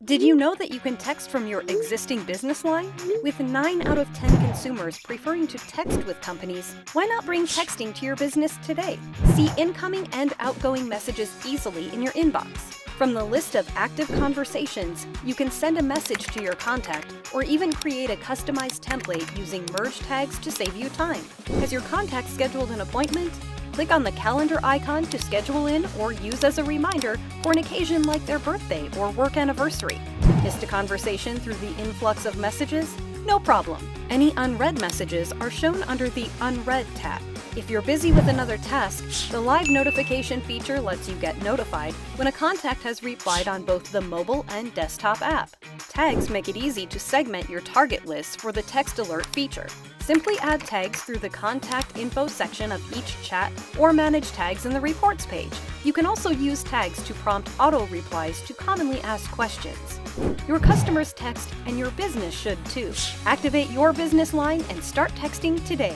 Did you know that you can text from your existing business line? With 9 out of 10 consumers preferring to text with companies, why not bring texting to your business today? See incoming and outgoing messages easily in your inbox. From the list of active conversations, you can send a message to your contact or even create a customized template using merge tags to save you time. Has your contact scheduled an appointment? Click on the calendar icon to schedule in or use as a reminder for an occasion like their birthday or work anniversary. Missed a conversation through the influx of messages? No problem. Any unread messages are shown under the Unread tab. If you're busy with another task, the live notification feature lets you get notified when a contact has replied on both the mobile and desktop app. Tags make it easy to segment your target list for the text alert feature. Simply add tags through the contact info section of each chat or manage tags in the reports page. You can also use tags to prompt auto replies to commonly asked questions. Your customers text and your business should too. Activate your business line and start texting today.